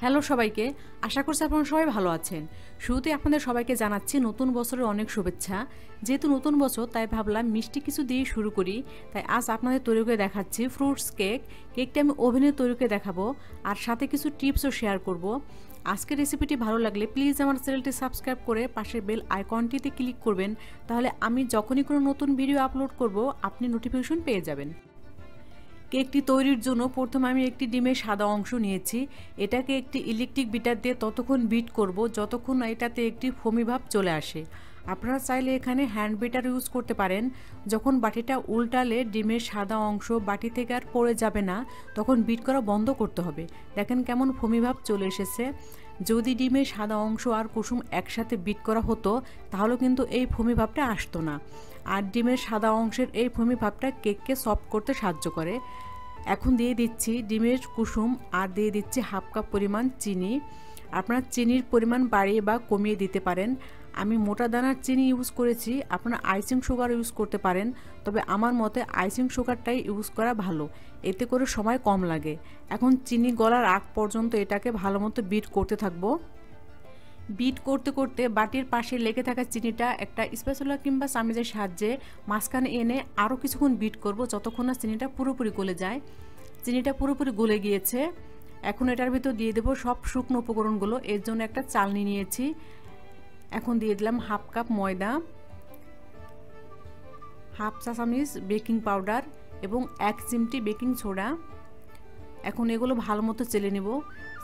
Hello সবাইকে, আশা করছি আপনারা সবাই ভালো আছেন। শুরুতেই আপনাদের সবাইকে জানাচ্ছি নতুন বছরের অনেক শুভেচ্ছা। যেহেতু নতুন বছর তাই ভাবলাম মিষ্টি কিছু দিয়ে শুরু করি। তাই আজ আপনাদের তৈরি করে দেখাচ্ছি ফ্রুটস কেক। কেকটা আমি ওভেনে তৈরি করে দেখাবো আর সাথে কিছু টিপসও শেয়ার করব। আজকের রেসিপিটি ভালো লাগলে প্লিজ আমার চ্যানেলটি সাবস্ক্রাইব করে পাশের বেল আইকনটিতে ক্লিক করবেন, তাহলে আমি যখনই কোনো নতুন ভিডিও আপলোড করব আপনি নোটিফিকেশন পেয়ে যাবেন। কেকটি তৈরির জন্য প্রথমে আমি একটি ডিমের সাদা অংশ নিয়েছি। এটাকে একটি ইলেকট্রিক বিটার দিয়ে ততক্ষণ বিট করব যতক্ষণ এটাতে একটি ফোমি ভাব চলে আসে। আপনারা চাইলে এখানে হ্যান্ড বিটার ইউজ করতে পারেন। যখন বাটিটা উল্টালে ডিমের সাদা অংশ বাটি থেকে আর পড়ে যাবে না, তখন বিট করা বন্ধ করতে হবে। দেখেন কেমন ফোমি ভাব চলে এসেছে। যদি ডিমের সাদা অংশ আর কুসুম একসাথে বিট করা হতো তাহলে কিন্তু এই ফোমি ভাবটা আসতো না। আর ডিমের সাদা অংশের এই ফোমি ভাবটা কেককে সফট করতে সাহায্য করে। এখন দিয়ে দিচ্ছি ডিমের কুসুম আর দিয়ে দিচ্ছি হাফ কাপ পরিমাণ চিনি। আপনারা চিনির পরিমাণ বাড়িয়ে বা কমিয়ে দিতে পারেন। আমি মোটা দানার চিনি ইউজ করেছি, আপনারা আইসিং সুগার ইউজ করতে পারেন, তবে আমার মতে আইসিং সুগারটাই ইউজ করা ভালো, এতে করে সময় কম লাগে। এখন চিনি গলার আগ পর্যন্ত এটাকে ভালো মতো বিট করতে থাকবো। বিট করতে করতে বাটির পাশে লেগে থাকা চিনিটা একটা স্প্যাচুলা কিংবা চামচের সাহায্যে মাঝখানে এনে আরও কিছুক্ষণ বিট করব যতক্ষণ না চিনিটা পুরোপুরি গলে যায়। চিনিটা পুরোপুরি গলে গিয়েছে। এখন এটার ভিতর দিয়ে দেবো সব শুকনো উপকরণগুলো। এর জন্য একটা চালনি নিয়েছি। এখন দিয়ে দিলাম হাফ কাপ ময়দা, হাফ চা চামচ বেকিং পাউডার এবং 1 চিমটি বেকিং সোডা। এখন এগুলো ভালো মতো চেলে নেব।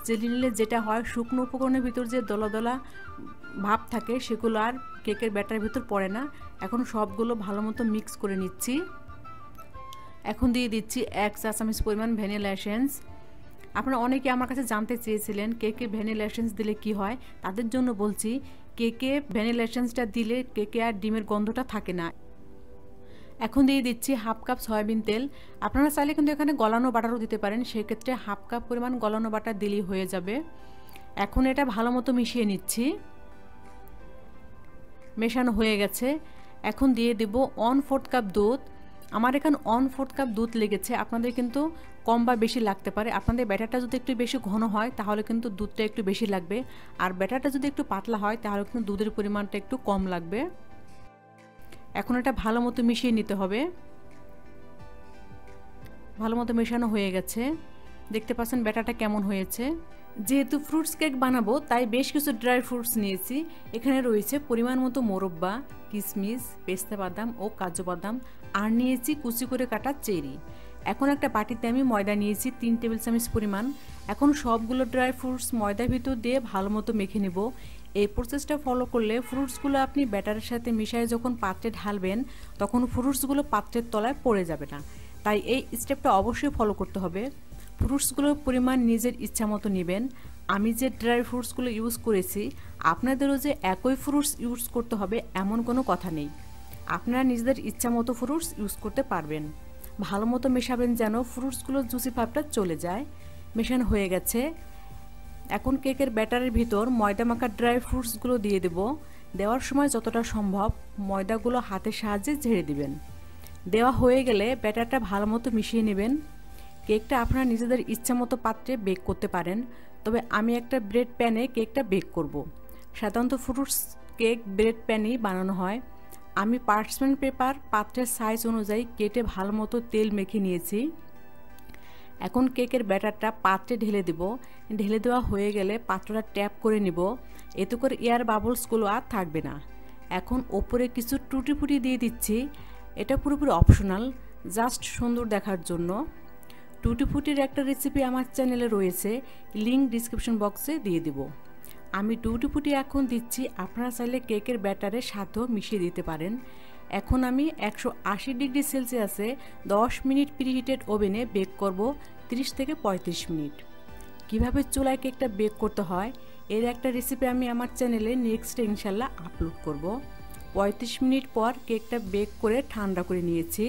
চেলে নিলে যেটা হয়, শুকনো উপকরণের ভিতর যে দলা দলা ভাব থাকে সেগুলো আর কেকের ব্যাটারের ভিতর পড়ে না। এখন সবগুলো ভালো মতো মিক্স করে নিচ্ছি। এখন দিয়ে দিচ্ছি 1 চা চামচ পরিমাণ ভ্যানিলা এসেন্স। আপনারা অনেকে আমার কাছে জানতে চেয়েছিলেন কেকে ভ্যানিলা এসেন্স দিলে কি হয়, তাদের জন্য বলছি কেকে ভ্যানিলা এসেন্সটা দিলে কেকে আর ডিমের গন্ধটা থাকে না। এখন দিয়ে দিচ্ছি হাফ কাপ সয়াবিন তেল। আপনারা চাইলে কিন্তু এখানে গলানো বাটারও দিতে পারেন, সেক্ষেত্রে হাফ কাপ পরিমাণ গলানো বাটার দিলেই হয়ে যাবে। এখন এটা ভালো মতো মিশিয়ে নিচ্ছি। মেশানো হয়ে গেছে। এখন দিয়ে দেব 1/4 কাপ দুধ। আমার এখানে 1/4 কাপ দুধ লেগেছে, আপনাদের কিন্তু কম বা বেশি লাগতে পারে। আপনাদের ব্যাটারটা যদি একটু বেশি ঘন হয় তাহলে কিন্তু দুধটা একটু বেশি লাগবে, আর ব্যাটারটা যদি একটু পাতলা হয় তাহলে কিন্তু দুধের পরিমাণটা একটু কম লাগবে। এখন এটা ভালো মতো মিশিয়ে নিতে হবে। ভালো মতো মেশানো হয়ে গেছে। দেখতে পাচ্ছেন ব্যাটারটা কেমন হয়েছে। যেহেতু ফ্রুটস কেক বানাবো তাই বেশ কিছু ড্রাই ফ্রুটস নিয়েছি। এখানে রয়েছে পরিমাণ মতো মোরব্বা, কিশমিশ, পেস্তা বাদাম ও কাজু বাদাম, আর নিয়েছি কুচি করে কাটা চেরি। এখন একটা বাটিতে আমি ময়দা নিয়েছি 3 টেবিল চামচ পরিমাণ। এখন সবগুলো ড্রাই ফ্রুটস ময়দার ভিতর দিয়ে ভালো মতো মেখে নেব। এই প্রসেসটা ফলো করলে ফ্রুটসগুলো আপনি ব্যাটারের সাথে মিশিয়ে যখন পাত্রে ঢালবেন তখন ফ্রুটসগুলো পাত্রের তলায় পড়ে যাবে না। তাই এই স্টেপটা অবশ্যই ফলো করতে হবে। ফ্রুটসগুলোর পরিমাণ নিজের ইচ্ছা মতো নেবেন। আমি যে ড্রাই ফ্রুটসগুলো ইউজ করেছি, আপনাদেরও যে একই ফ্রুটস ইউজ করতে হবে এমন কোনো কথা নেই। আপনারা নিজেদের ইচ্ছা মতো ফ্রুটস ইউজ করতে পারবেন। ভালো মতো মেশাবেন যেন ফ্রুটসগুলোর জুসি ভাবটা চলে যায়। মেশানো হয়ে গেছে। এখন কেকের ব্যাটারের ভিতর ময়দা মাখা ড্রাই ফ্রুটসগুলো দিয়ে দেব। দেওয়ার সময় যতটা সম্ভব ময়দাগুলো হাতের সাহায্যে ঝেড়ে দিবেন। দেওয়া হয়ে গেলে ব্যাটারটা ভালো মতো মিশিয়ে নেবেন। কেকটা আপনারা নিজেদের ইচ্ছা মতো পাত্রে বেক করতে পারেন, তবে আমি একটা ব্রেড প্যানে কেকটা বেক করব। সাধারণত ফ্রুটস কেক ব্রেড প্যানেই বানানো হয়। আমি পার্চমেন্ট পেপার পাত্রের সাইজ অনুযায়ী কেটে ভালো মতো তেল মেখে নিয়েছি। এখন কেকের ব্যাটারটা পাত্রে ঢেলে দেব। ঢেলে দেওয়া হয়ে গেলে পাত্রটা ট্যাপ করে নিব, এতে করে এয়ার বাবলসগুলো আর থাকবে না। এখন ওপরে কিছু টুটি ফুটি দিয়ে দিচ্ছি। এটা পুরোপুরি অপশনাল, জাস্ট সুন্দর দেখার জন্য। টুটি ফুটির একটা রেসিপি আমার চ্যানেলে রয়েছে, লিঙ্ক ডিসক্রিপশন বক্সে দিয়ে দিব। আমি টুটি ফুটি এখন দিচ্ছি, আপনারা চাইলে কেকের ব্যাটারের সাথেও মিশিয়ে দিতে পারেন। এখন আমি 180 ডিগ্রি সেলসিয়াসে 10 মিনিট প্রিহিটেড ওভেনে বেক করব 30 থেকে 35 মিনিট। কিভাবে চুলায় কেকটা বেক করতে হয় এর একটা রেসিপি আমি আমার চ্যানেলে নেক্সটে ইনশাল্লাহ আপলোড করব। 35 মিনিট পর কেকটা বেক করে ঠান্ডা করে নিয়েছি।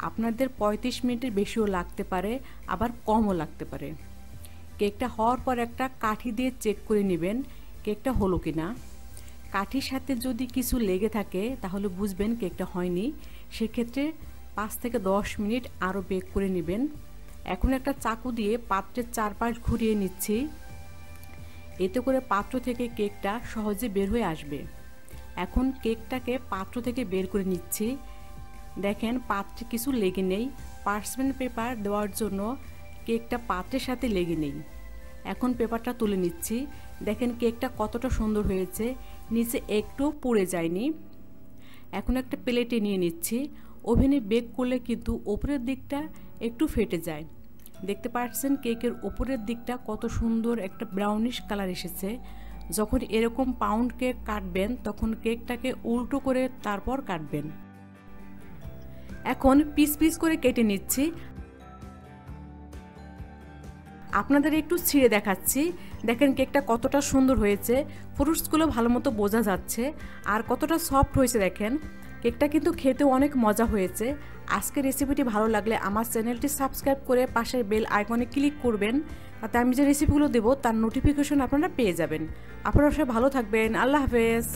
আপনাদের 35 মিনিটের বেশিও লাগতে পারে, আবার কমও লাগতে পারে। কেকটা হওয়ার পর একটা কাঠি দিয়ে চেক করে নেবেন কেকটা হলো কিনা। কাঠির সাথে যদি কিছু লেগে থাকে তাহলে বুঝবেন কেকটা হয়নি। সেক্ষেত্রে 5 থেকে 10 মিনিট আরও বেক করে নেবেন। এখন একটা চাকু দিয়ে পাত্রের চারপাশ ঘুরিয়ে নিচ্ছি। এতে করে পাত্র থেকে কেকটা সহজে বের হয়ে আসবে। এখন কেকটাকে পাত্র থেকে বের করে নিচ্ছি। দেখেন পাত্রে কিছু লেগে নেই, পার্চমেন্ট পেপার দেওয়ার জন্য কেকটা পাত্রের সাথে লেগে নেই। এখন পেপারটা তুলে নিচ্ছি। দেখেন কেকটা কতটা সুন্দর হয়েছে, নিচে একটু পুড়ে যায়নি। এখন একটা প্লেটে নিয়ে নিচ্ছি। ওভেনে বেক করলে কিন্তু ওপরের দিকটা একটু ফেটে যায়। দেখতে পাচ্ছেন কেকের ওপরের দিকটা কত সুন্দর একটা ব্রাউনিশ কালার এসেছে। যখন এরকম পাউন্ড কেক কাটবেন তখন কেকটাকে উল্টো করে তারপর কাটবেন। এখন পিস পিস করে কেটে নিচ্ছি। আপনাদের একটু ছিঁড়ে দেখাচ্ছি। দেখেন কেকটা কতটা সুন্দর হয়েছে, ফ্রুটসগুলো ভালো মতো বোঝা যাচ্ছে আর কতটা সফট হয়েছে। দেখেন কেকটা কিন্তু খেতে অনেক মজা হয়েছে। আজকের রেসিপিটি ভালো লাগলে আমার চ্যানেলটি সাবস্ক্রাইব করে পাশের বেল আইকনে ক্লিক করবেন, তাতে আমি যে রেসিপিগুলো দেবো তার নোটিফিকেশন আপনারা পেয়ে যাবেন। আপনারা সবাই ভালো থাকবেন। আল্লাহ হাফেজ।